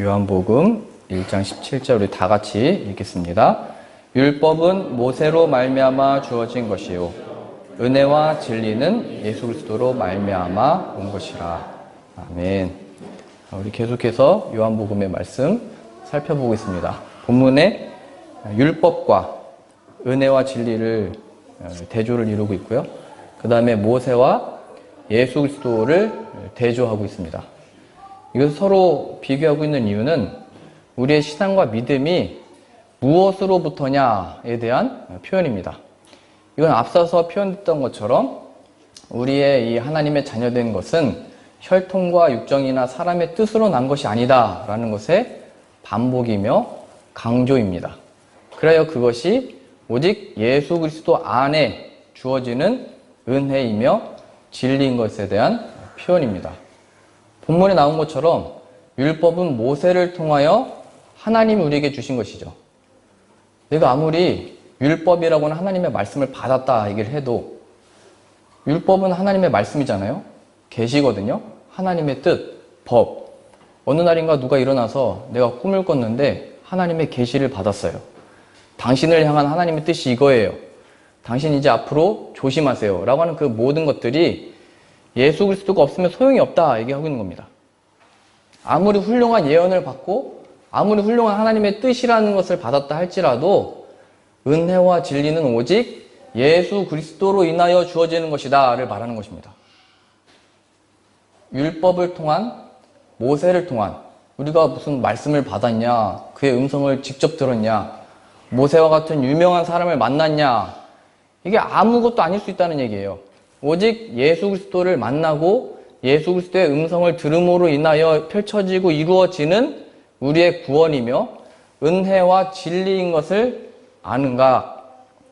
요한복음 1장 17절 우리 다 같이 읽겠습니다. 율법은 모세로 말미암아 주어진 것이요 은혜와 진리는 예수 그리스도로 말미암아 온 것이라. 아멘. 우리 계속해서 요한복음의 말씀 살펴보고 있습니다. 본문에 율법과 은혜와 진리를 대조를 이루고 있고요. 그 다음에 모세와 예수 그리스도를 대조하고 있습니다. 이것을 서로 비교하고 있는 이유는 우리의 신앙과 믿음이 무엇으로부터냐에 대한 표현입니다. 이건 앞서서 표현했던 것처럼 우리의 이 하나님의 자녀된 것은 혈통과 육정이나 사람의 뜻으로 난 것이 아니다 라는 것의 반복이며 강조입니다. 그래야 그것이 오직 예수 그리스도 안에 주어지는 은혜이며 진리인 것에 대한 표현입니다. 본문에 나온 것처럼 율법은 모세를 통하여 하나님이 우리에게 주신 것이죠. 내가 아무리 율법이라고는 하나님의 말씀을 받았다 얘기를 해도 율법은 하나님의 말씀이잖아요. 계시거든요. 하나님의 뜻, 법. 어느 날인가 누가 일어나서 내가 꿈을 꿨는데 하나님의 계시를 받았어요. 당신을 향한 하나님의 뜻이 이거예요. 당신 이제 앞으로 조심하세요 라고 하는 그 모든 것들이 예수 그리스도가 없으면 소용이 없다 얘기하고 있는 겁니다. 아무리 훌륭한 예언을 받고 아무리 훌륭한 하나님의 뜻이라는 것을 받았다 할지라도 은혜와 진리는 오직 예수 그리스도로 인하여 주어지는 것이다 를 말하는 것입니다. 율법을 통한 모세를 통한 우리가 무슨 말씀을 받았냐, 그의 음성을 직접 들었냐, 모세와 같은 유명한 사람을 만났냐, 이게 아무것도 아닐 수 있다는 얘기예요. 오직 예수 그리스도를 만나고 예수 그리스도의 음성을 들음으로 인하여 펼쳐지고 이루어지는 우리의 구원이며 은혜와 진리인 것을 아는가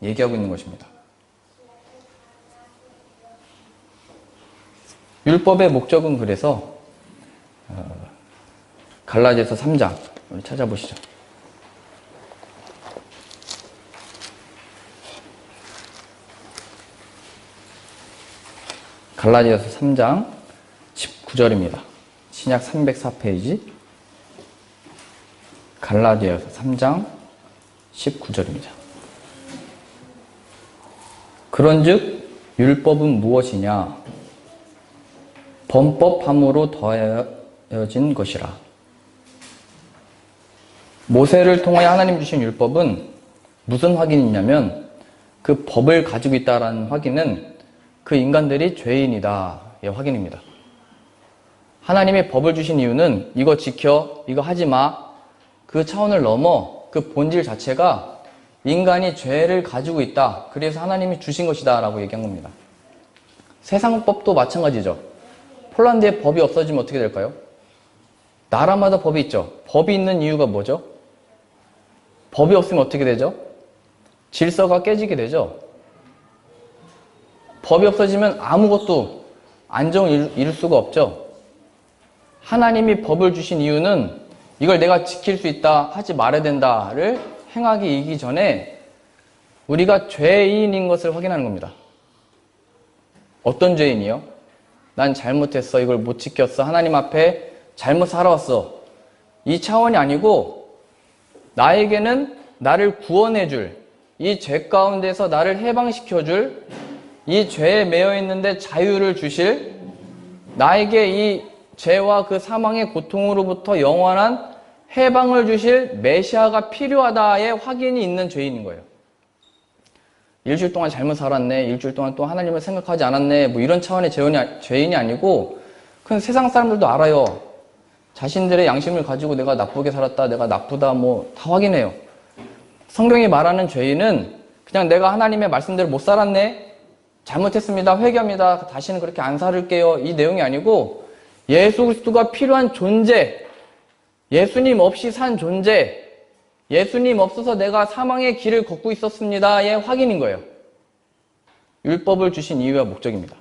얘기하고 있는 것입니다. 율법의 목적은 그래서 갈라디아서 3장 우리 찾아보시죠. 갈라디아서 3장 19절입니다. 신약 304페이지 갈라디아서 3장 19절입니다. 그런즉 율법은 무엇이냐? 범법함으로 더해진 것이라. 모세를 통하여 하나님 주신 율법은 무슨 확인이냐면 그 법을 가지고 있다라는 확인은 그 인간들이 죄인이다의 확인입니다. 하나님의 법을 주신 이유는 이거 지켜, 이거 하지 마, 그 차원을 넘어 그 본질 자체가 인간이 죄를 가지고 있다. 그래서 하나님이 주신 것이다 라고 얘기한 겁니다. 세상 법도 마찬가지죠. 폴란드에 법이 없어지면 어떻게 될까요? 나라마다 법이 있죠. 법이 있는 이유가 뭐죠? 법이 없으면 어떻게 되죠? 질서가 깨지게 되죠. 법이 없어지면 아무것도 안정을 이룰 수가 없죠. 하나님이 법을 주신 이유는 이걸 내가 지킬 수 있다, 하지 말아야 된다를 행하기 이기 전에 우리가 죄인인 것을 확인하는 겁니다. 어떤 죄인이요? 난 잘못했어, 이걸 못 지켰어, 하나님 앞에 잘못 살아왔어. 이 차원이 아니고 나에게는 나를 구원해줄, 이 죄 가운데서 나를 해방시켜줄, 이 죄에 매여 있는데 자유를 주실, 나에게 이 죄와 그 사망의 고통으로부터 영원한 해방을 주실 메시아가 필요하다의 확인이 있는 죄인인 거예요. 일주일 동안 잘못 살았네, 일주일 동안 또 하나님을 생각하지 않았네, 뭐 이런 차원의 죄인이 아니고 그냥 세상 사람들도 알아요. 자신들의 양심을 가지고 내가 나쁘게 살았다, 내가 나쁘다, 뭐 다 확인해요. 성경이 말하는 죄인은 그냥 내가 하나님의 말씀대로 못 살았네, 잘못했습니다, 회개합니다, 다시는 그렇게 안 살을게요, 이 내용이 아니고 예수 그리스도가 필요한 존재, 예수님 없이 산 존재, 예수님 없어서 내가 사망의 길을 걷고 있었습니다의 확인인 거예요. 율법을 주신 이유와 목적입니다.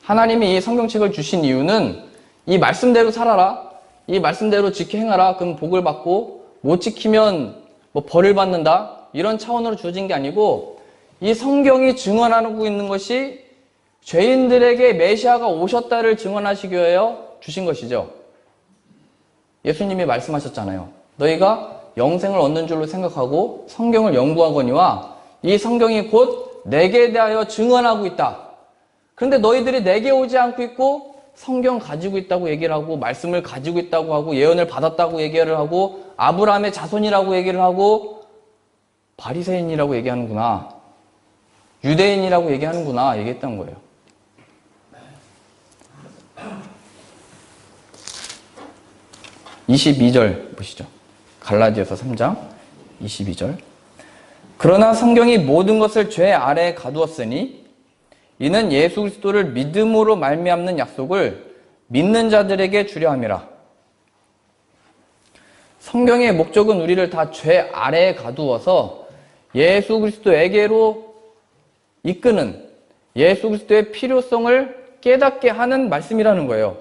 하나님이 이 성경책을 주신 이유는 이 말씀대로 살아라, 이 말씀대로 지켜 행하라, 그럼 복을 받고 못 지키면 뭐 벌을 받는다, 이런 차원으로 주어진 게 아니고 이 성경이 증언하고 있는 것이 죄인들에게 메시아가 오셨다를 증언하시기 위하여 주신 것이죠. 예수님이 말씀하셨잖아요. 너희가 영생을 얻는 줄로 생각하고 성경을 연구하거니와 이 성경이 곧 내게 대하여 증언하고 있다. 그런데 너희들이 내게 오지 않고 있고 성경 가지고 있다고 얘기를 하고 말씀을 가지고 있다고 하고 예언을 받았다고 얘기를 하고 아브라함의 자손이라고 얘기를 하고 바리새인이라고 얘기하는구나. 유대인이라고 얘기하는구나. 얘기했던 거예요. 22절 보시죠. 갈라디아서 3장 22절. 그러나 성경이 모든 것을 죄 아래에 가두었으니 이는 예수 그리스도를 믿음으로 말미암는 약속을 믿는 자들에게 주려 함이라. 성경의 목적은 우리를 다 죄 아래에 가두어서 예수 그리스도에게로 이끄는, 예수 그리스도의 필요성을 깨닫게 하는 말씀이라는 거예요.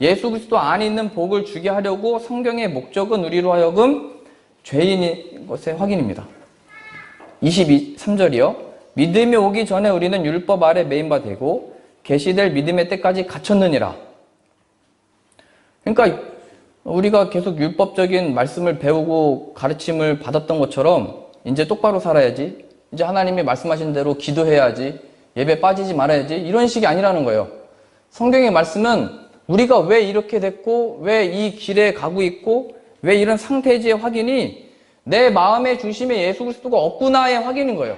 예수 그리스도 안에 있는 복을 주게 하려고 성경의 목적은 우리로 하여금 죄인인 것의 확인입니다. 23절이요. 믿음이 오기 전에 우리는 율법 아래 매인 바 되고 계시될 믿음의 때까지 갇혔느니라. 그러니까 우리가 계속 율법적인 말씀을 배우고 가르침을 받았던 것처럼 이제 똑바로 살아야지, 이제 하나님이 말씀하신 대로 기도해야지, 예배 빠지지 말아야지, 이런 식이 아니라는 거예요. 성경의 말씀은 우리가 왜 이렇게 됐고 왜 이 길에 가고 있고 왜 이런 상태지의 확인이 내 마음의 중심에 예수 그리스도가 없구나의 확인인 거예요.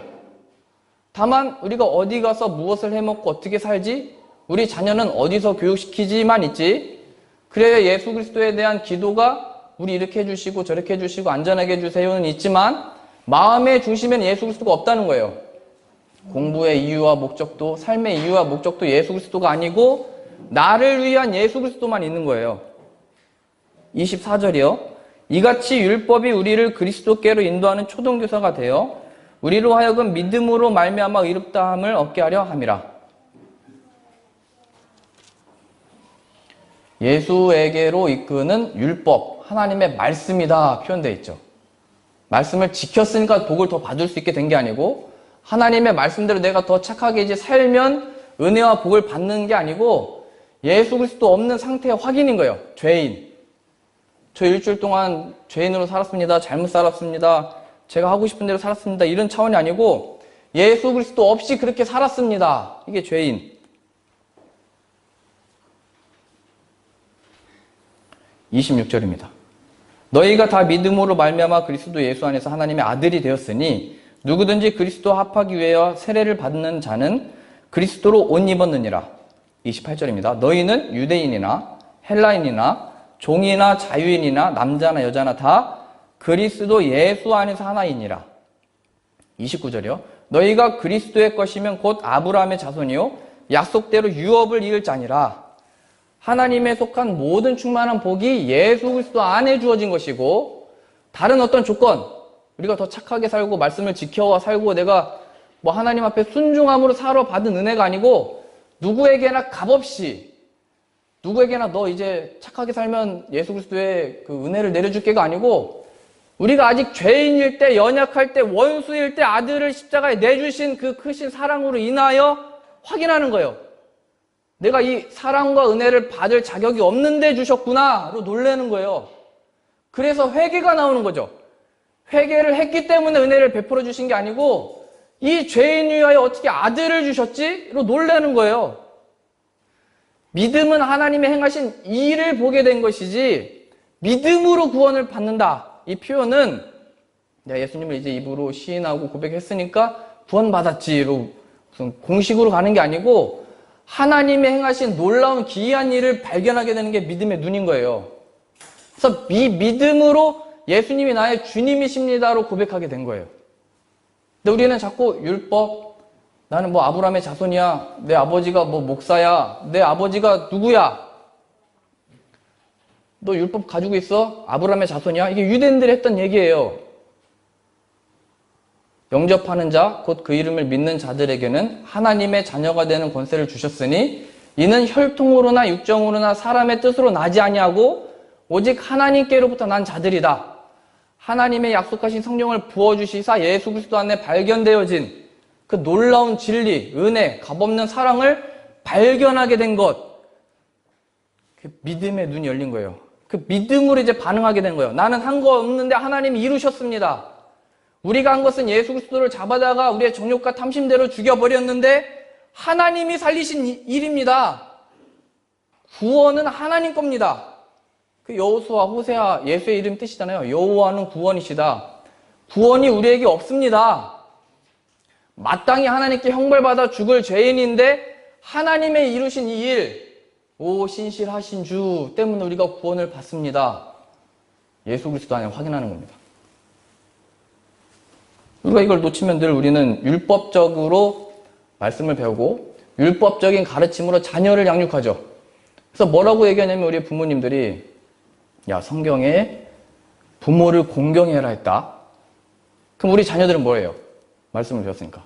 다만 우리가 어디 가서 무엇을 해먹고 어떻게 살지, 우리 자녀는 어디서 교육시키지만 있지, 그래야 예수 그리스도에 대한 기도가 우리 이렇게 해주시고 저렇게 해주시고 안전하게 해주세요는 있지만 마음의 중심에는 예수 그리스도가 없다는 거예요. 공부의 이유와 목적도, 삶의 이유와 목적도 예수 그리스도가 아니고 나를 위한 예수 그리스도만 있는 거예요. 24절이요. 이같이 율법이 우리를 그리스도께로 인도하는 초등교사가 되어 우리로 하여금 믿음으로 말미암아 의롭다함을 얻게 하려 함이라. 예수에게로 이끄는 율법, 하나님의 말씀이다 표현되어 있죠. 말씀을 지켰으니까 복을 더 받을 수 있게 된 게 아니고 하나님의 말씀대로 내가 더 착하게 이제 살면 은혜와 복을 받는 게 아니고 예수 그리스도 없는 상태의 확인인 거예요. 죄인. 저 일주일 동안 죄인으로 살았습니다. 잘못 살았습니다. 제가 하고 싶은 대로 살았습니다. 이런 차원이 아니고 예수 그리스도 없이 그렇게 살았습니다. 이게 죄인. 26절입니다. 너희가 다 믿음으로 말미암아 그리스도 예수 안에서 하나님의 아들이 되었으니 누구든지 그리스도 합하기 위하여 세례를 받는 자는 그리스도로 옷 입었느니라. 28절입니다. 너희는 유대인이나 헬라인이나 종이나 자유인이나 남자나 여자나 다 그리스도 예수 안에서 하나이니라. 29절이요. 너희가 그리스도의 것이면 곧 아브라함의 자손이요 약속대로 유업을 이을 자니라. 하나님에 속한 모든 충만한 복이 예수 그리스도 안에 주어진 것이고 다른 어떤 조건, 우리가 더 착하게 살고 말씀을 지켜 살고 내가 뭐 하나님 앞에 순종함으로 살아 받은 은혜가 아니고 누구에게나 값없이 누구에게나 너 이제 착하게 살면 예수 그리스도의 그 은혜를 내려줄게가 아니고 우리가 아직 죄인일 때, 연약할 때, 원수일 때 아들을 십자가에 내주신 그 크신 사랑으로 인하여 확인하는 거예요. 내가 이 사랑과 은혜를 받을 자격이 없는데 주셨구나로 놀라는 거예요. 그래서 회개가 나오는 거죠. 회개를 했기 때문에 은혜를 베풀어 주신 게 아니고 이 죄인 위하여 어떻게 아들을 주셨지?로 놀라는 거예요. 믿음은 하나님의 행하신 일을 보게 된 것이지 믿음으로 구원을 받는다. 이 표현은 내가 예수님을 이제 입으로 시인하고 고백했으니까 구원받았지로 무슨 공식으로 가는 게 아니고 하나님의 행하신 놀라운 기이한 일을 발견하게 되는 게 믿음의 눈인 거예요. 그래서 믿음으로 예수님이 나의 주님이십니다로 고백하게 된 거예요. 근데 우리는 자꾸 율법, 나는 뭐 아브라함의 자손이야, 내 아버지가 뭐 목사야, 내 아버지가 누구야, 너 율법 가지고 있어? 아브라함의 자손이야? 이게 유대인들이 했던 얘기예요. 영접하는 자, 곧 그 이름을 믿는 자들에게는 하나님의 자녀가 되는 권세를 주셨으니 이는 혈통으로나 육정으로나 사람의 뜻으로 나지 아니하고 오직 하나님께로부터 난 자들이다. 하나님의 약속하신 성령을 부어주시사 예수 그리스도 안에 발견되어진 그 놀라운 진리, 은혜, 값없는 사랑을 발견하게 된 것. 그 믿음의 눈이 열린 거예요. 그 믿음으로 이제 반응하게 된 거예요. 나는 한 거 없는데 하나님이 이루셨습니다. 우리가 한 것은 예수 그리스도를 잡아다가 우리의 정욕과 탐심대로 죽여버렸는데 하나님이 살리신 일입니다. 구원은 하나님 겁니다. 그 여호수아, 호세아, 예수의 이름 뜻이잖아요. 여호와는 구원이시다. 구원이 우리에게 없습니다. 마땅히 하나님께 형벌받아 죽을 죄인인데 하나님의 이루신 이 일, 오 신실하신 주 때문에 우리가 구원을 받습니다. 예수 그리스도 안에 확인하는 겁니다. 우리가 이걸 놓치면 늘 우리는 율법적으로 말씀을 배우고 율법적인 가르침으로 자녀를 양육하죠. 그래서 뭐라고 얘기하냐면 우리 부모님들이 야 성경에 부모를 공경해라 했다. 그럼 우리 자녀들은 뭐예요? 말씀을 배웠으니까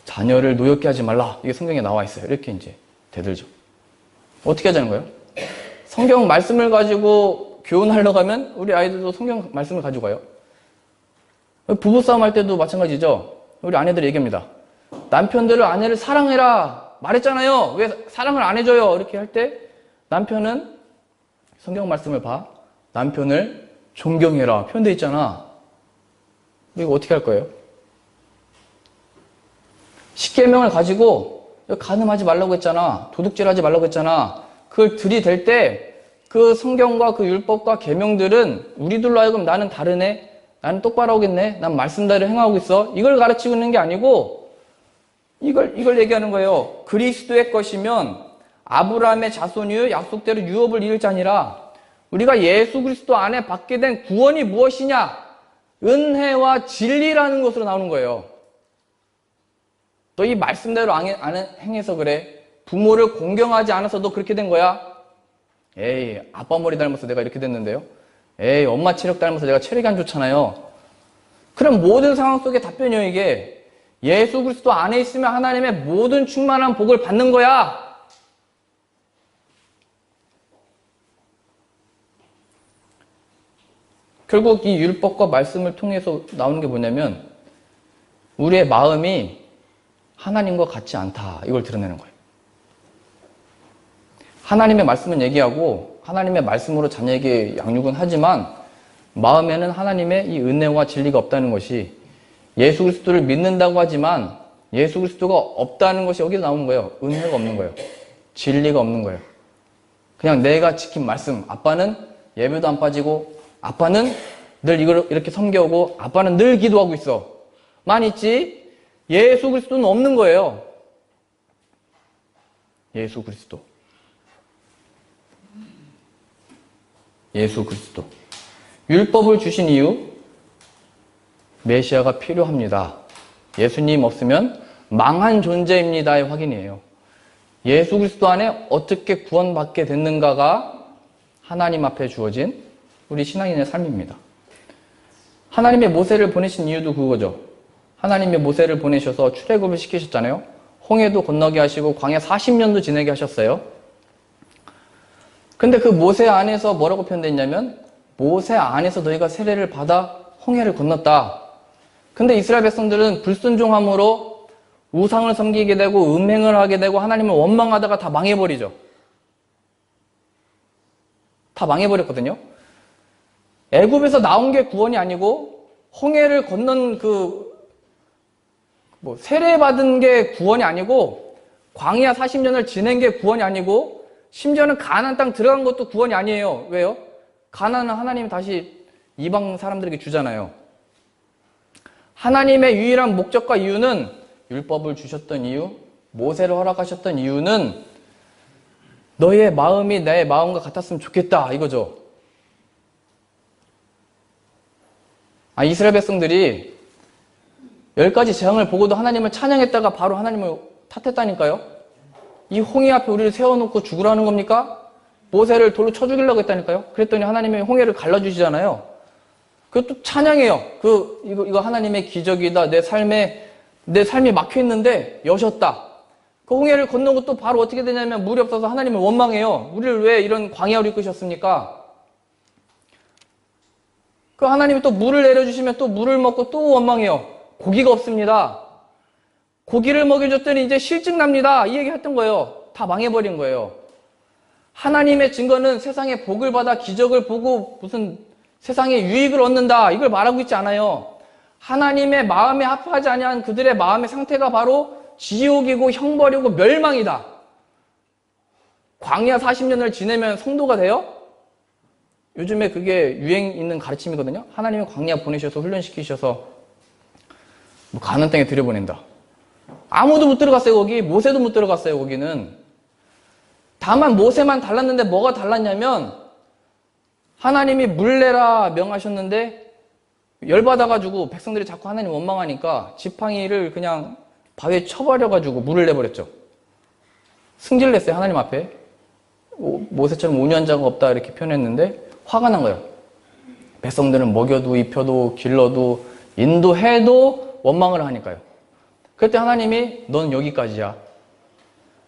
자녀를 노엽게 하지 말라. 이게 성경에 나와 있어요. 이렇게 이제 대들죠. 어떻게 하자는 거예요? 성경 말씀을 가지고 교훈하려고 하면 우리 아이들도 성경 말씀을 가지고 가요. 부부싸움 할 때도 마찬가지죠. 우리 아내들이 얘기합니다. 남편들은 아내를 사랑해라 말했잖아요. 왜 사랑을 안 해줘요? 이렇게 할 때 남편은 성경 말씀을 봐. 남편을 존경해라 표현되어 있잖아. 이거 어떻게 할 거예요? 십계명을 가지고 간음하지 말라고 했잖아. 도둑질하지 말라고 했잖아. 그걸 들이댈 때 그 성경과 그 율법과 계명들은 우리들로 하여금 나는 다르네. 나는 똑바로 하겠네. 난 말씀대로 행하고 있어. 이걸 가르치고 있는 게 아니고 이걸 얘기하는 거예요. 그리스도의 것이면 아브라함의 자손이요 약속대로 유업을 이룰 자니라. 우리가 예수 그리스도 안에 받게 된 구원이 무엇이냐? 은혜와 진리라는 것으로 나오는 거예요. 너 이 말씀대로 안 행해서 그래. 부모를 공경하지 않아서도 그렇게 된 거야. 에이 아빠 머리 닮아서 내가 이렇게 됐는데요. 에이 엄마 체력 닮아서 내가 체력이 안 좋잖아요. 그럼 모든 상황 속에 답변이요 이게. 예수 그리스도 안에 있으면 하나님의 모든 충만한 복을 받는 거야. 결국 이 율법과 말씀을 통해서 나오는 게 뭐냐면 우리의 마음이 하나님과 같지 않다. 이걸 드러내는 거예요. 하나님의 말씀은 얘기하고 하나님의 말씀으로 자녀에게 양육은 하지만 마음에는 하나님의 이 은혜와 진리가 없다는 것이 예수 그리스도를 믿는다고 하지만 예수 그리스도가 없다는 것이 여기서 나오는 거예요. 은혜가 없는 거예요. 진리가 없는 거예요. 그냥 내가 지킨 말씀. 아빠는 예배도 안 빠지고 아빠는 늘 이걸 이렇게 섬겨오고 아빠는 늘 기도하고 있어. 만 있지 예수 그리스도는 없는 거예요. 예수 그리스도. 예수 그리스도. 율법을 주신 이유 메시아가 필요합니다. 예수님 없으면 망한 존재입니다의 확인이에요. 예수 그리스도 안에 어떻게 구원받게 됐는가가 하나님 앞에 주어진 우리 신앙인의 삶입니다. 하나님의 모세를 보내신 이유도 그거죠. 하나님의 모세를 보내셔서 출애굽을 시키셨잖아요. 홍해도 건너게 하시고 광야 40년도 지내게 하셨어요. 근데 그 모세 안에서 뭐라고 표현되어 있냐면 모세 안에서 너희가 세례를 받아 홍해를 건넜다. 근데 이스라엘 백성들은 불순종함으로 우상을 섬기게 되고 음행을 하게 되고 하나님을 원망하다가 다 망해버리죠. 다 망해버렸거든요. 애굽에서 나온 게 구원이 아니고 홍해를 건넌 세례받은 게 구원이 아니고 광야 40년을 지낸 게 구원이 아니고 심지어는 가나안 땅 들어간 것도 구원이 아니에요. 왜요? 가나안은 하나님이 다시 이방 사람들에게 주잖아요. 하나님의 유일한 목적과 이유는 율법을 주셨던 이유, 모세를 허락하셨던 이유는 너의 마음이 내 마음과 같았으면 좋겠다 이거죠. 이스라엘 백성들이 10가지 재앙을 보고도 하나님을 찬양했다가 바로 하나님을 탓했다니까요. 이 홍해 앞에 우리를 세워놓고 죽으라는 겁니까? 모세를 돌로 쳐 죽이려고 했다니까요. 그랬더니 하나님이 홍해를 갈라주시잖아요. 그것도 찬양해요. 이거 하나님의 기적이다. 내 삶이 막혀있는데 여셨다. 그 홍해를 건너고 또 바로 어떻게 되냐면 물이 없어서 하나님을 원망해요. 우리를 왜 이런 광야로 이끄셨습니까? 그 하나님이 또 물을 내려주시면 또 물을 먹고 또 원망해요. 고기가 없습니다. 고기를 먹여줬더니 이제 실증 납니다. 이 얘기 했던 거예요. 다 망해버린 거예요. 하나님의 증거는 세상에 복을 받아 기적을 보고 무슨 세상에 유익을 얻는다 이걸 말하고 있지 않아요. 하나님의 마음에 합하지 아니한 그들의 마음의 상태가 바로 지옥이고 형벌이고 멸망이다. 광야 40년을 지내면 성도가 돼요? 요즘에 그게 유행 있는 가르침이거든요. 하나님은 광야 보내셔서 훈련시키셔서 뭐 가나안 땅에 들여보낸다. 아무도 못 들어갔어요. 거기 모세도 못 들어갔어요. 거기는 다만 모세만 달랐는데 뭐가 달랐냐면 하나님이 물내라 명하셨는데 열받아가지고 백성들이 자꾸 하나님 원망하니까 지팡이를 그냥 바위에 쳐버려가지고 물을 내버렸죠. 승질 냈어요. 하나님 앞에. 모세처럼 온유한 자가 없다 이렇게 표현했는데 화가 난 거예요. 백성들은 먹여도 입혀도 길러도 인도해도 원망을 하니까요. 그때 하나님이 넌 여기까지야.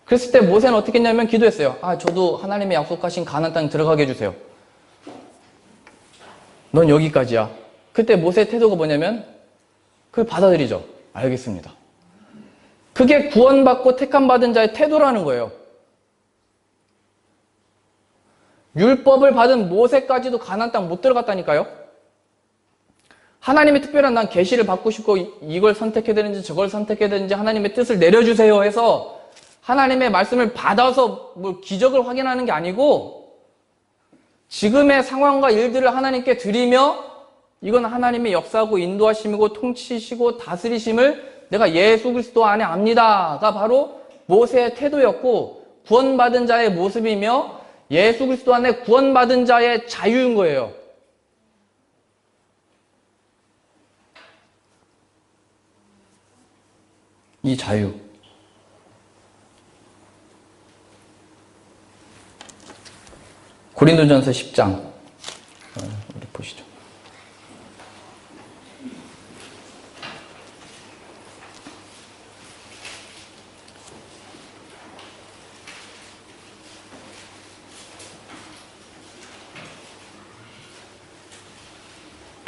그랬을 때 모세는 어떻게 했냐면 기도했어요. 저도 하나님의 약속하신 가나안 땅 들어가게 해주세요. 넌 여기까지야. 그때 모세의 태도가 뭐냐면 그걸 받아들이죠. 알겠습니다. 그게 구원받고 택함받은 자의 태도라는 거예요. 율법을 받은 모세까지도 가나안 땅 못 들어갔다니까요. 하나님의 특별한 난 계시를 받고 싶고 이걸 선택해야 되는지 저걸 선택해야 되는지 하나님의 뜻을 내려주세요 해서 하나님의 말씀을 받아서 뭐 기적을 확인하는 게 아니고 지금의 상황과 일들을 하나님께 드리며 이건 하나님의 역사고 인도하심이고 통치시고 다스리심을 내가 예수 그리스도 안에 압니다가 바로 모세의 태도였고 구원받은 자의 모습이며 예수 그리스도 안에 구원받은 자의 자유인 거예요. 이 자유. 고린도전서 10장 우리 보시죠.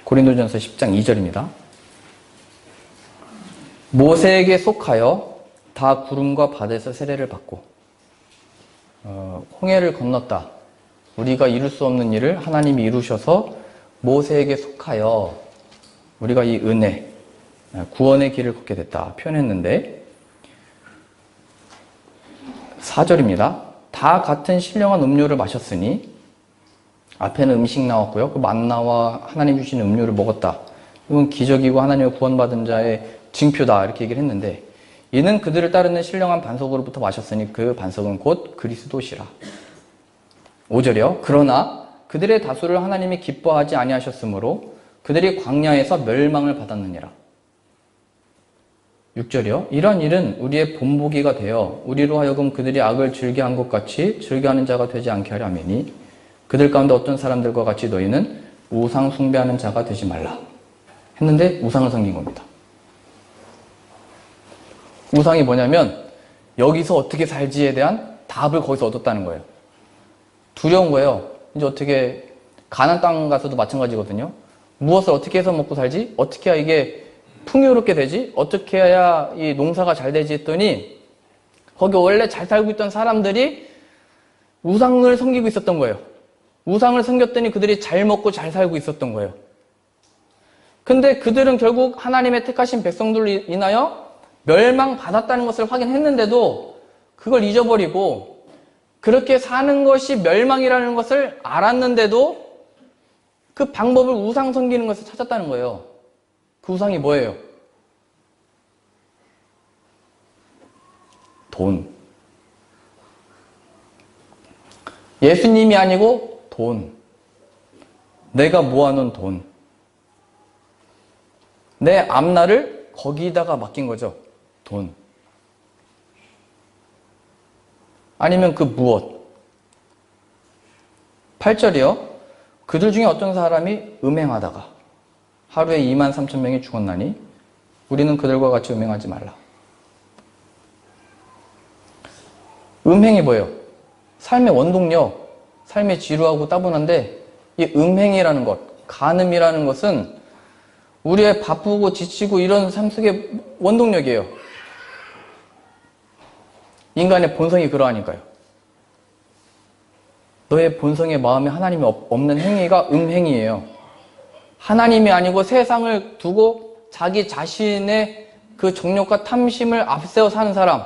고린도전서 10장 2절입니다. 모세에게 속하여 다 구름과 바다에서 세례를 받고 홍해를 건넜다. 우리가 이룰 수 없는 일을 하나님이 이루셔서 모세에게 속하여 우리가 이 은혜, 구원의 길을 걷게 됐다 표현했는데 4절입니다. 다 같은 신령한 음료를 마셨으니 앞에는 음식 나왔고요. 그 만나와 하나님 주신 음료를 먹었다. 이건 기적이고 하나님의 구원받은 자의 징표다 이렇게 얘기를 했는데 이는 그들을 따르는 신령한 반석으로부터 마셨으니 그 반석은 곧 그리스도시라. 5절이요. 그러나 그들의 다수를 하나님이 기뻐하지 아니하셨으므로 그들이 광야에서 멸망을 받았느니라. 6절이요. 이런 일은 우리의 본보기가 되어 우리로 하여금 그들이 악을 즐겨한 것 같이 즐겨하는 자가 되지 않게 하려 함이니 그들 가운데 어떤 사람들과 같이 너희는 우상 숭배하는 자가 되지 말라. 했는데 우상을 섬긴 겁니다. 우상이 뭐냐면 여기서 어떻게 살지에 대한 답을 거기서 얻었다는 거예요. 두려운 거예요. 이제 어떻게 가나안 땅 가서도 마찬가지거든요. 무엇을 어떻게 해서 먹고 살지? 어떻게 해야 이게 풍요롭게 되지? 어떻게 해야 이 농사가 잘 되지? 했더니 거기 원래 잘 살고 있던 사람들이 우상을 섬기고 있었던 거예요. 우상을 섬겼더니 그들이 잘 먹고 잘 살고 있었던 거예요. 근데 그들은 결국 하나님의 택하신 백성들로 인하여 멸망받았다는 것을 확인했는데도 그걸 잊어버리고 그렇게 사는 것이 멸망이라는 것을 알았는데도 그 방법을 우상 섬기는 것을 찾았다는 거예요. 그 우상이 뭐예요? 돈. 예수님이 아니고 돈. 내가 모아놓은 돈. 내 앞날을 거기다가 맡긴 거죠. 돈. 아니면 그 무엇. 8절이요. 그들 중에 어떤 사람이 음행하다가 하루에 23,000명이 죽었나니 우리는 그들과 같이 음행하지 말라. 음행이 뭐예요? 삶의 원동력, 삶의 지루하고 따분한데 이 음행이라는 것, 간음이라는 것은 우리의 바쁘고 지치고 이런 삶 속의 원동력이에요. 인간의 본성이 그러하니까요. 너의 본성의 마음에 하나님이 없는 행위가 음행이에요. 하나님이 아니고 세상을 두고 자기 자신의 그 정욕과 탐심을 앞세워 사는 사람.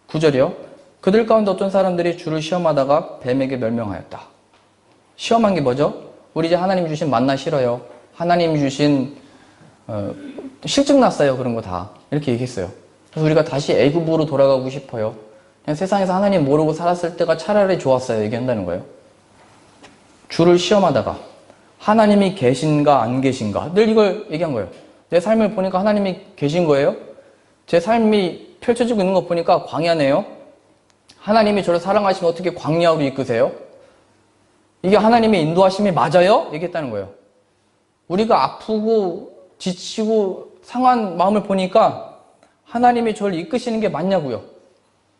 9절이요. 그들 가운데 어떤 사람들이 주를 시험하다가 뱀에게 멸명하였다. 시험한 게 뭐죠? 우리 이제 하나님이 주신 만나 싫어요. 하나님이 주신 실증 났어요. 그런 거 다. 이렇게 얘기했어요. 그래서 우리가 다시 애굽으로 돌아가고 싶어요. 그냥 세상에서 하나님 모르고 살았을 때가 차라리 좋았어요. 얘기한다는 거예요. 주를 시험하다가 하나님이 계신가 안 계신가 늘 이걸 얘기한 거예요. 내 삶을 보니까 하나님이 계신 거예요. 제 삶이 펼쳐지고 있는 거 보니까 광야네요. 하나님이 저를 사랑하시면 어떻게 광야로 이끄세요? 이게 하나님의 인도하심이 맞아요? 얘기했다는 거예요. 우리가 아프고 지치고 상한 마음을 보니까 하나님이 저를 이끄시는 게 맞냐고요.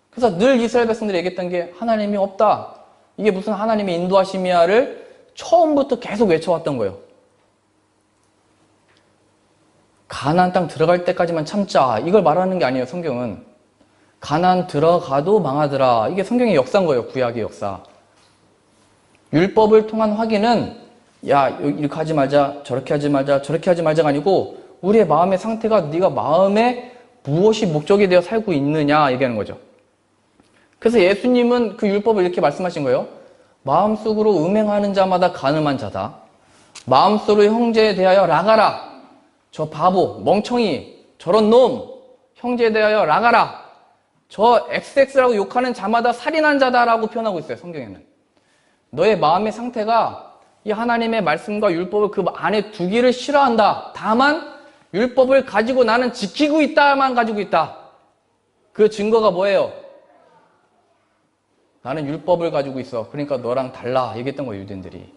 그래서 늘 이스라엘 백성들이 얘기했던 게 하나님이 없다. 이게 무슨 하나님의 인도하심이야를 처음부터 계속 외쳐왔던 거예요. 가나안 땅 들어갈 때까지만 참자. 이걸 말하는 게 아니에요. 성경은. 가나안 들어가도 망하더라. 이게 성경의 역사인 거예요. 구약의 역사. 율법을 통한 확인은 야 이렇게 하지 말자, 저렇게 하지 말자, 저렇게 하지 말자가 아니고 우리의 마음의 상태가 네가 마음에 무엇이 목적이 되어 살고 있느냐 얘기하는 거죠. 그래서 예수님은 그 율법을 이렇게 말씀하신 거예요. 마음속으로 음행하는 자마다 간음한 자다. 마음속으로 형제에 대하여 락하라. 저 바보, 멍청이, 저런 놈, 형제에 대하여 락하라. 저 XX라고 욕하는 자마다 살인한 자다라고 표현하고 있어요. 성경에는. 너의 마음의 상태가 이 하나님의 말씀과 율법을 그 안에 두기를 싫어한다. 다만 율법을 가지고 나는 지키고 있다만 가지고 있다. 그 증거가 뭐예요? 나는 율법을 가지고 있어. 그러니까 너랑 달라. 얘기했던 거예요. 유대인들이.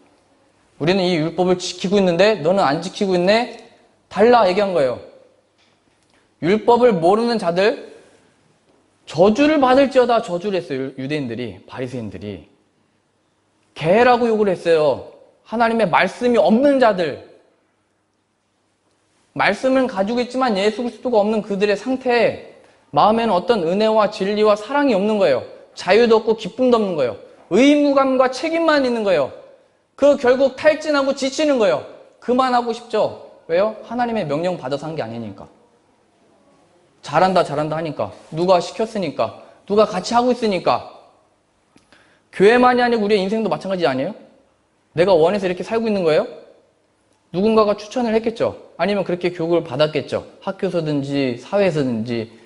우리는 이 율법을 지키고 있는데 너는 안 지키고 있네. 달라. 얘기한 거예요. 율법을 모르는 자들 저주를 받을지어다 저주를 했어요. 유대인들이, 바리새인들이. 개라고 욕을 했어요. 하나님의 말씀이 없는 자들. 말씀은 가지고 있지만 예수 그리스도가 없는 그들의 상태에 마음에는 어떤 은혜와 진리와 사랑이 없는 거예요. 자유도 없고 기쁨도 없는 거예요. 의무감과 책임만 있는 거예요. 그 결국 탈진하고 지치는 거예요. 그만하고 싶죠. 왜요? 하나님의 명령 받아서 한 게 아니니까. 잘한다 하니까. 누가 시켰으니까. 누가 같이 하고 있으니까. 교회만이 아니고 우리의 인생도 마찬가지 아니에요? 내가 원해서 이렇게 살고 있는 거예요? 누군가가 추천을 했겠죠. 아니면 그렇게 교육을 받았겠죠. 학교에서든지 사회에서든지.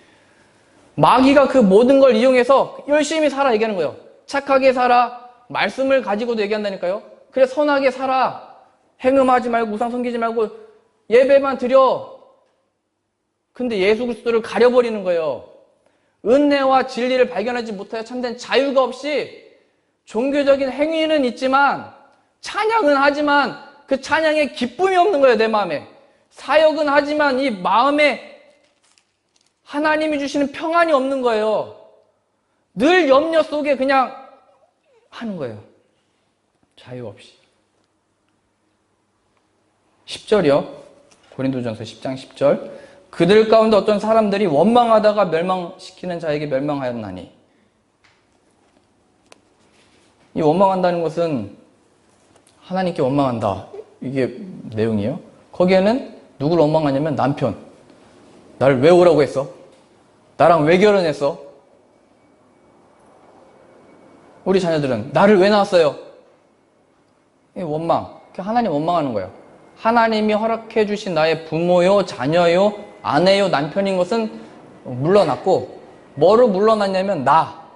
마귀가 그 모든 걸 이용해서 열심히 살아 얘기하는 거예요. 착하게 살아. 말씀을 가지고도 얘기한다니까요. 그래 선하게 살아. 행음하지 말고 우상 섬기지 말고 예배만 드려. 근데 예수 그리스도를 가려버리는 거예요. 은혜와 진리를 발견하지 못하여 참된 자유가 없이 종교적인 행위는 있지만 찬양은 하지만 그 찬양에 기쁨이 없는 거예요. 내 마음에. 사역은 하지만 이 마음에 하나님이 주시는 평안이 없는 거예요. 늘 염려 속에 그냥 하는 거예요. 자유 없이. 10절이요. 고린도전서 10장 10절. 그들 가운데 어떤 사람들이 원망하다가 멸망시키는 자에게 멸망하였나니. 이 원망한다는 것은 하나님께 원망한다. 이게 내용이에요. 거기에는 누구를 원망하냐면 남편. 나를 왜 오라고 했어? 나랑 왜 결혼했어? 우리 자녀들은 나를 왜 낳았어요? 이 원망. 하나님 원망하는 거예요. 하나님이 허락해 주신 나의 부모요, 자녀요, 아내요, 남편인 것은 물러났고 뭐로 물러났냐면 나.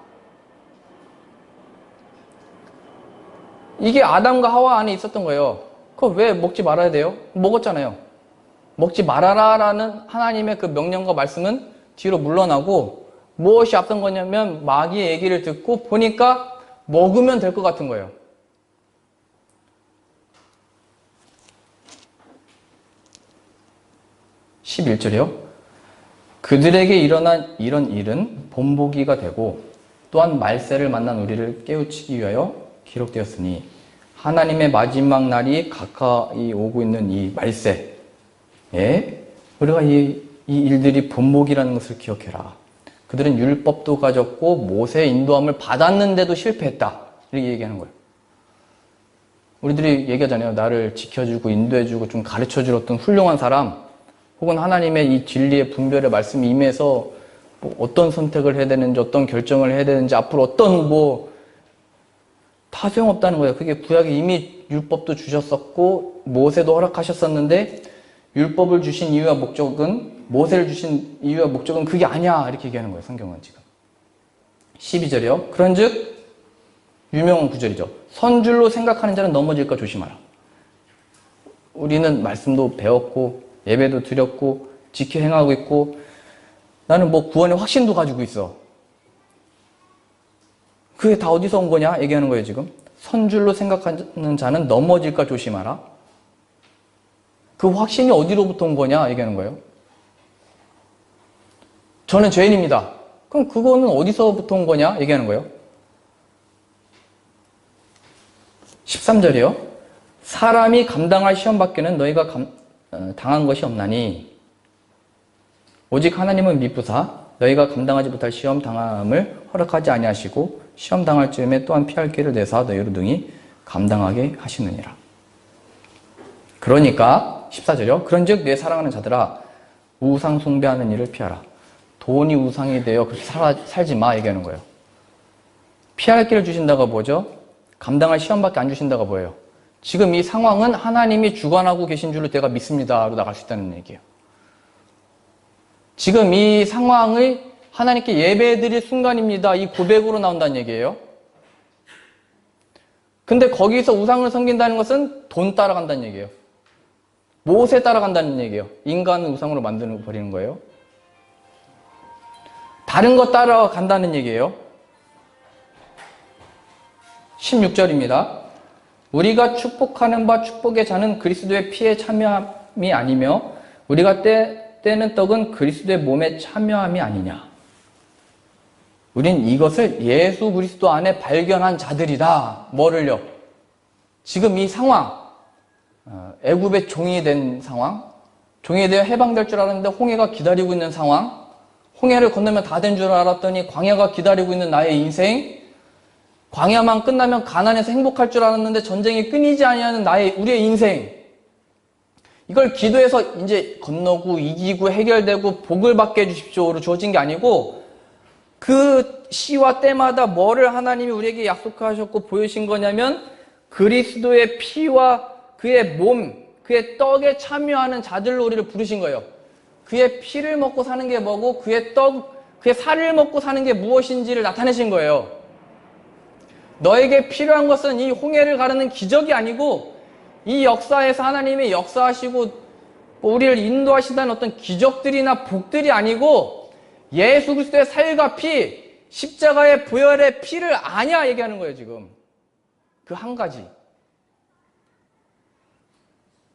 이게 아담과 하와 안에 있었던 거예요. 그거 왜 먹지 말아야 돼요? 먹었잖아요. 먹지 말아라라는 하나님의 그 명령과 말씀은 뒤로 물러나고 무엇이 앞선 거냐면 마귀의 얘기를 듣고 보니까 먹으면 될 것 같은 거예요. (11절이요) 그들에게 일어난 이런 일은 본보기가 되고 또한 말세를 만난 우리를 깨우치기 위하여 기록되었으니 하나님의 마지막 날이 가까이 오고 있는 이 말세에 우리가 이 일들이 본보기라는 것을 기억해라. 그들은 율법도 가졌고 모세의 인도함을 받았는데도 실패했다. 이렇게 얘기하는 거예요. 우리들이 얘기하잖아요. 나를 지켜주고 인도해주고 좀 가르쳐줄 어떤 훌륭한 사람, 혹은 하나님의 이 진리의 분별의 말씀이 임해서 뭐 어떤 선택을 해야 되는지, 어떤 결정을 해야 되는지, 앞으로 어떤 다 소용없다는 거예요. 그게 구약에 이미 율법도 주셨었고 모세도 허락하셨었는데, 율법을 주신 이유와 목적은, 모세를 주신 이유와 목적은 그게 아니야, 이렇게 얘기하는 거예요. 성경은 지금 12절이요. 그런즉 유명한 구절이죠. 선줄로 생각하는 자는 넘어질까 조심하라. 우리는 말씀도 배웠고 예배도 드렸고 지켜 행하고 있고 나는 구원의 확신도 가지고 있어. 그게 다 어디서 온 거냐 얘기하는 거예요. 지금 선줄로 생각하는 자는 넘어질까 조심하라. 그 확신이 어디로부터 온 거냐 얘기하는 거예요. 저는 죄인입니다. 그럼 그거는 어디서부터 온 거냐 얘기하는 거예요. 13절이요. 사람이 감당할 시험 밖에는 너희가 당한 것이 없나니 오직 하나님은 미쁘사 너희가 감당하지 못할 시험 당함을 허락하지 아니하시고 시험 당할 즈음에 또한 피할 길을 내사 너희로 능히 감당하게 하시느니라. 그러니까 14절이요. 그런즉 내 사랑하는 자들아 우상 숭배하는 일을 피하라. 돈이 우상이 되어 그렇게 살지 마 얘기하는 거예요. 피할 길을 주신다가 뭐죠? 감당할 시험밖에 안 주신다가 뭐예요? 지금 이 상황은 하나님이 주관하고 계신 줄로 내가 믿습니다로 나갈 수 있다는 얘기예요. 지금 이 상황을 하나님께 예배드릴 순간입니다. 이 고백으로 나온다는 얘기예요. 근데 거기서 우상을 섬긴다는 것은 돈 따라간다는 얘기예요. 모세 따라간다는 얘기예요. 인간을 우상으로 버리는 거예요. 다른 거 따라간다는 얘기예요. 16절입니다. 우리가 축복하는 바 축복의 자는 그리스도의 피에 참여함이 아니며 우리가 떼는 떡은 그리스도의 몸에 참여함이 아니냐. 우린 이것을 예수 그리스도 안에 발견한 자들이다. 뭐를요? 지금 이 상황, 애굽의 종이 된 상황, 종이 되어 해방될 줄 알았는데 홍해가 기다리고 있는 상황, 홍해를 건너면 다 된 줄 알았더니 광야가 기다리고 있는 나의 인생, 광야만 끝나면 가나안에서 행복할 줄 알았는데 전쟁이 끊이지 아니하는 우리의 인생, 이걸 기도해서 이제 건너고 이기고 해결되고 복을 받게 해주십시오로 주어진 게 아니고 그 시와 때마다 뭐를 하나님이 우리에게 약속하셨고 보여주신 거냐면 그리스도의 피와 그의 몸, 그의 떡에 참여하는 자들로 우리를 부르신 거예요. 그의 피를 먹고 사는 게 뭐고 그의 살을 먹고 사는 게 무엇인지를 나타내신 거예요. 너에게 필요한 것은 이 홍해를 가르는 기적이 아니고 이 역사에서 하나님이 역사하시고 우리를 인도하신다는 어떤 기적들이나 복들이 아니고 예수 그리스도의 살과 피, 십자가의 보혈의 피를 아냐 얘기하는 거예요. 지금 그 한 가지.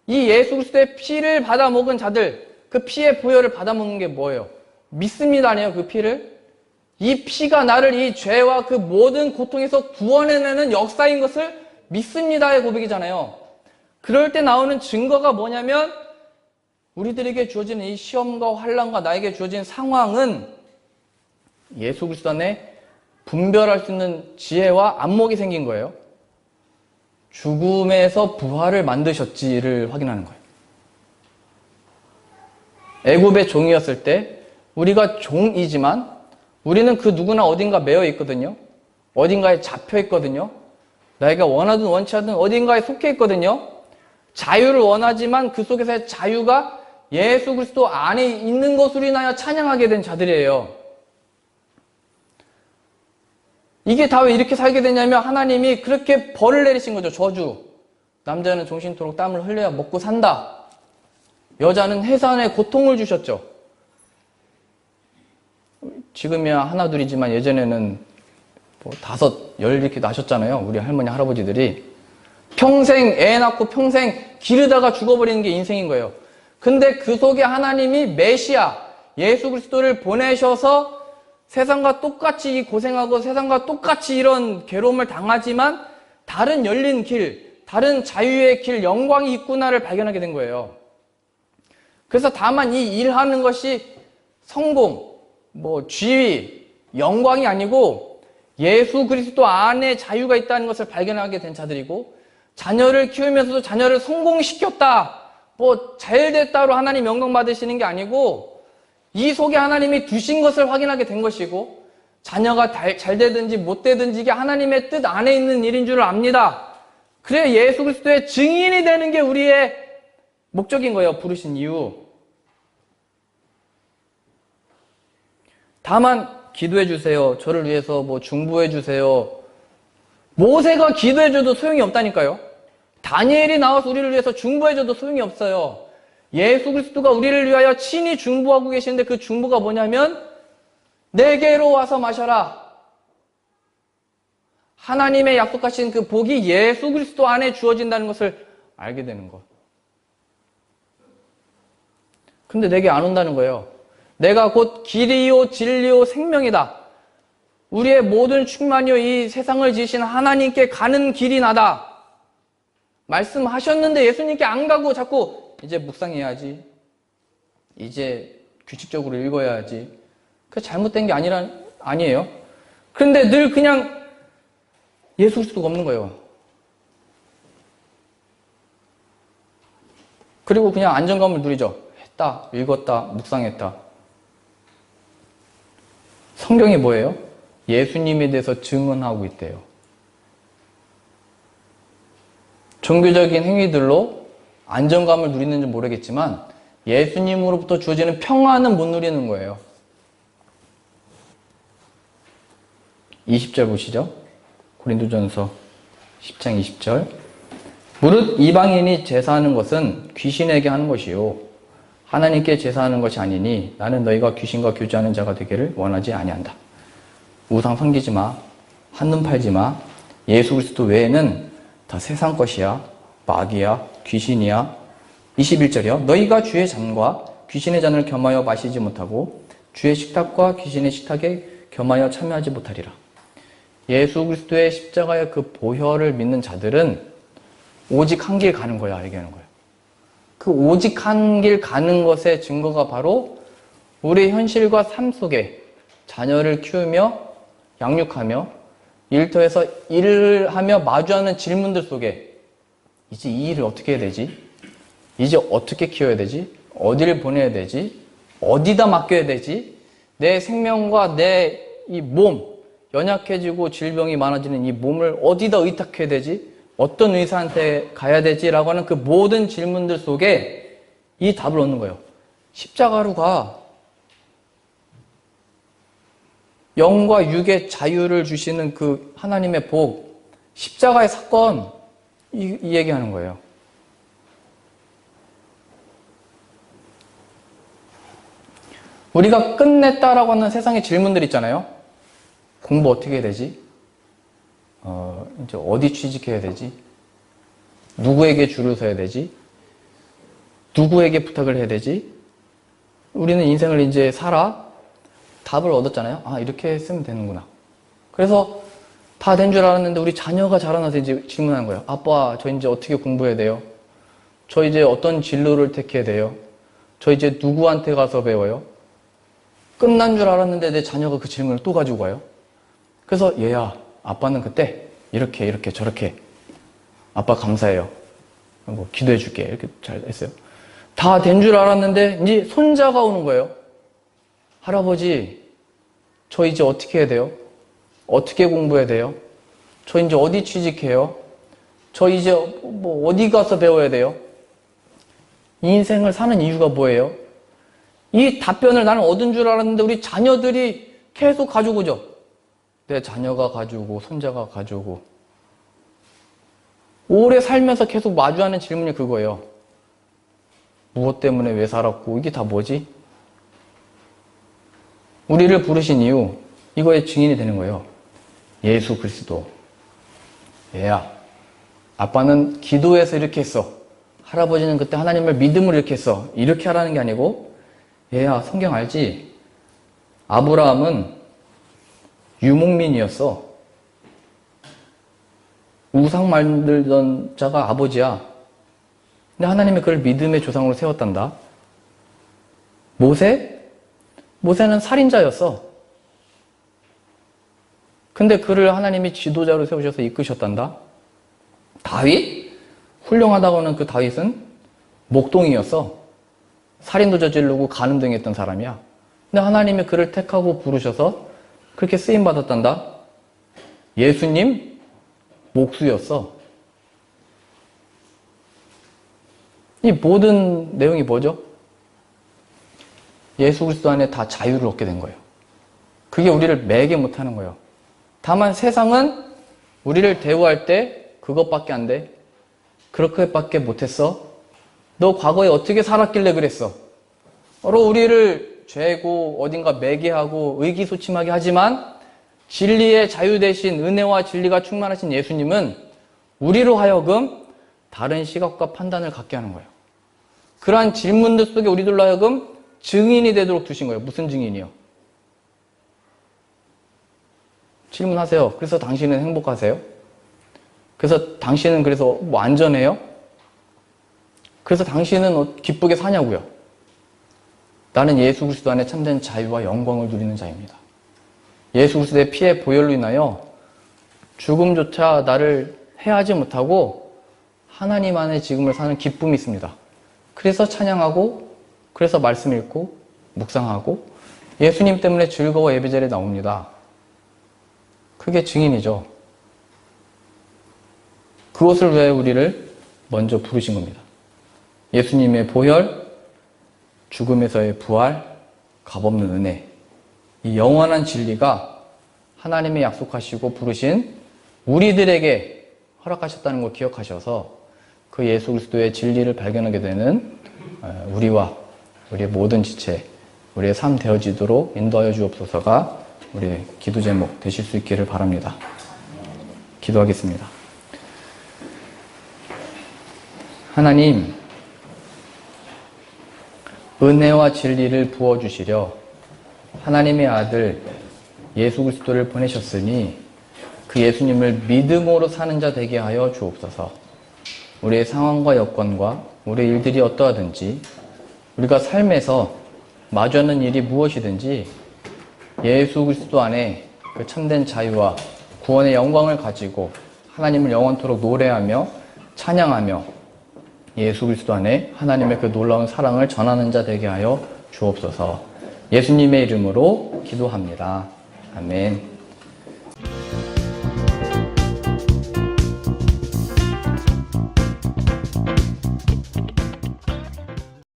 이 예수 그리스도의 피를 받아 먹은 자들, 그 피의 보혈을 받아 먹는 게 뭐예요? 믿습니다 아니에요? 그 피를? 이 피가 나를 이 죄와 그 모든 고통에서 구원해내는 역사인 것을 믿습니다의 고백이잖아요. 그럴 때 나오는 증거가 뭐냐면 우리들에게 주어지는 이 시험과 환난과 나에게 주어진 상황은 예수 그리스도 안에 분별할 수 있는 지혜와 안목이 생긴 거예요. 죽음에서 부활을 만드셨지를 확인하는 거예요. 애굽의 종이었을 때 우리가 종이지만 우리는 그 누구나 어딘가 매여 있거든요. 어딘가에 잡혀 있거든요. 나에게 원하든 원치 않든 어딘가에 속해 있거든요. 자유를 원하지만 그 속에서의 자유가 예수 그리스도 안에 있는 것으로 인하여 찬양하게 된 자들이에요. 이게 다 왜 이렇게 살게 되냐면 하나님이 그렇게 벌을 내리신 거죠. 저주. 남자는 종신토록 땀을 흘려야 먹고 산다. 여자는 해산의 고통을 주셨죠. 지금이야 하나둘이지만 예전에는 5, 10 이렇게 나셨잖아요. 우리 할머니 할아버지들이. 평생 애 낳고 평생 기르다가 죽어버리는 게 인생인 거예요. 근데 그 속에 하나님이 메시아 예수 그리스도를 보내셔서 세상과 똑같이 고생하고 세상과 똑같이 이런 괴로움을 당하지만 다른 열린 길, 다른 자유의 길, 영광이 있구나를 발견하게 된 거예요. 그래서 다만 이 일하는 것이 성공, 지위, 영광이 아니고 예수 그리스도 안에 자유가 있다는 것을 발견하게 된 자들이고, 자녀를 키우면서도 자녀를 성공시켰다, 잘 됐다로 하나님 영광 받으시는 게 아니고, 이 속에 하나님이 두신 것을 확인하게 된 것이고, 자녀가 잘 되든지 못 되든지 이게 하나님의 뜻 안에 있는 일인 줄 압니다. 그래 예수 그리스도의 증인이 되는 게 우리의 목적인 거예요. 부르신 이유. 다만 기도해 주세요. 저를 위해서 중보해 주세요. 모세가 기도해 줘도 소용이 없다니까요. 다니엘이 나와서 우리를 위해서 중보해 줘도 소용이 없어요. 예수 그리스도가 우리를 위하여 친히 중보하고 계시는데 그 중보가 뭐냐면 내게로 와서 마셔라. 하나님의 약속하신 그 복이 예수 그리스도 안에 주어진다는 것을 알게 되는 것. 근데 내게 안 온다는 거예요. 내가 곧 길이요 진리요 생명이다. 우리의 모든 충만이요 이 세상을 지으신 하나님께 가는 길이 나다. 말씀하셨는데 예수님께 안 가고 자꾸 이제 묵상해야지. 이제 규칙적으로 읽어야지. 그 잘못된 게 아니에요. 그런데 늘 그냥 예수 그리스도가 없는 거예요. 그리고 그냥 안정감을 누리죠. 했다, 읽었다, 묵상했다. 성경이 뭐예요? 예수님에 대해서 증언하고 있대요. 종교적인 행위들로 안정감을 누리는지 모르겠지만 예수님으로부터 주어지는 평안은 못 누리는 거예요. 20절 보시죠. 고린도전서 10장 20절. 무릇 이방인이 제사하는 것은 귀신에게 하는 것이요 하나님께 제사하는 것이 아니니 나는 너희가 귀신과 교제하는 자가 되기를 원하지 아니한다. 우상 섬기지 마. 한눈 팔지 마. 예수 그리스도 외에는 다 세상 것이야. 마귀야. 귀신이야. 21절이요. 너희가 주의 잔과 귀신의 잔을 겸하여 마시지 못하고 주의 식탁과 귀신의 식탁에 겸하여 참여하지 못하리라. 예수 그리스도의 십자가의 그 보혈을 믿는 자들은 오직 한 길 가는 거야. 얘기하는 거예요. 그 오직 한 길 가는 것의 증거가 바로 우리의 현실과 삶 속에 자녀를 키우며 양육하며 일터에서 일을 하며 마주하는 질문들 속에 이제 이 일을 어떻게 해야 되지? 이제 어떻게 키워야 되지? 어디를 보내야 되지? 어디다 맡겨야 되지? 내 생명과 내 이 몸, 연약해지고 질병이 많아지는 이 몸을 어디다 의탁해야 되지? 어떤 의사한테 가야 되지? 라고 하는 그 모든 질문들 속에 이 답을 얻는 거예요. 십자가로 가. 영과 육의 자유를 주시는 그 하나님의 복, 십자가의 사건, 이 얘기하는 거예요. 우리가 끝냈다라고 하는 세상의 질문들 있잖아요. 공부 어떻게 해야 되지? 이제 어디 취직해야 되지? 누구에게 줄을 서야 되지? 누구에게 부탁을 해야 되지? 우리는 인생을 이제 살아. 답을 얻었잖아요. 아, 이렇게 했으면 되는구나. 그래서 다 된 줄 알았는데 우리 자녀가 자라나서 이제 질문하는 거예요. 아빠, 저 이제 어떻게 공부해야 돼요? 저 이제 어떤 진로를 택해야 돼요? 저 이제 누구한테 가서 배워요? 끝난 줄 알았는데 내 자녀가 그 질문을 또 가지고 가요. 그래서 얘야, 아빠는 그때 이렇게 저렇게 아빠 감사해요. 기도해 줄게. 이렇게 잘 했어요. 다 된 줄 알았는데 이제 손자가 오는 거예요. 할아버지, 저 이제 어떻게 해야 돼요? 어떻게 공부해야 돼요? 저 이제 어디 취직해요? 저 이제 어디 가서 배워야 돼요? 인생을 사는 이유가 뭐예요? 이 답변을 나는 얻은 줄 알았는데 우리 자녀들이 계속 가지고 오죠. 내 자녀가 가지고 손자가 가지고 오래 살면서 계속 마주하는 질문이 그거예요. 무엇 때문에 왜 살았고 이게 다 뭐지? 우리를 부르신 이유, 이거의 증인이 되는 거예요. 예수 그리스도. 얘야, 아빠는 기도해서 이렇게 했어. 할아버지는 그때 하나님을 믿음으로 이렇게 했어. 이렇게 하라는 게 아니고, 얘야, 성경 알지? 아브라함은 유목민이었어. 우상 만들던 자가 아버지야. 근데 하나님이 그를 믿음의 조상으로 세웠단다. 모세? 모세는 살인자였어. 근데 그를 하나님이 지도자로 세우셔서 이끄셨단다. 다윗? 훌륭하다고는 그 다윗은 목동이었어. 살인도 저지르고 간음등했던 사람이야. 근데 하나님이 그를 택하고 부르셔서 그렇게 쓰임받았단다. 예수님? 목수였어. 이 모든 내용이 뭐죠? 예수 그리스도 안에 다 자유를 얻게 된 거예요. 그게 우리를 매게 못하는 거예요. 다만 세상은 우리를 대우할 때 그것밖에 안 돼. 그렇게밖에 못했어. 너 과거에 어떻게 살았길래 그랬어. 바로 우리를 죄고 어딘가 매게 하고 의기소침하게 하지만 진리의 자유 대신 은혜와 진리가 충만하신 예수님은 우리로 하여금 다른 시각과 판단을 갖게 하는 거예요. 그러한 질문들 속에 우리들로 하여금 증인이 되도록 두신 거예요. 무슨 증인이요? 질문하세요. 그래서 당신은 행복하세요? 그래서 당신은 그래서 뭐 안전해요? 그래서 당신은 기쁘게 사냐고요? 나는 예수 그리스도 안에 참된 자유와 영광을 누리는 자입니다. 예수 그리스도의 피의 보혈로 인하여 죽음조차 나를 해하지 못하고 하나님 안에 지금을 사는 기쁨이 있습니다. 그래서 찬양하고, 그래서 말씀 읽고, 묵상하고, 예수님 때문에 즐거워 예배자리에 나옵니다. 그게 증인이죠. 그것을 왜 우리를 먼저 부르신 겁니다. 예수님의 보혈, 죽음에서의 부활, 값없는 은혜, 이 영원한 진리가 하나님의 약속하시고 부르신 우리들에게 허락하셨다는 걸 기억하셔서 그 예수 그리스도의 진리를 발견하게 되는 우리와 우리의 모든 지체, 우리의 삶 되어지도록 인도하여 주옵소서가 우리의 기도 제목 되실 수 있기를 바랍니다. 기도하겠습니다. 하나님, 은혜와 진리를 부어주시려 하나님의 아들 예수 그리스도를 보내셨으니 그 예수님을 믿음으로 사는 자 되게 하여 주옵소서. 우리의 상황과 여건과 우리의 일들이 어떠하든지 우리가 삶에서 마주하는 일이 무엇이든지 예수 그리스도 안에 그 참된 자유와 구원의 영광을 가지고 하나님을 영원토록 노래하며 찬양하며 예수 그리스도 안에 하나님의 그 놀라운 사랑을 전하는 자 되게 하여 주옵소서. 예수님의 이름으로 기도합니다. 아멘.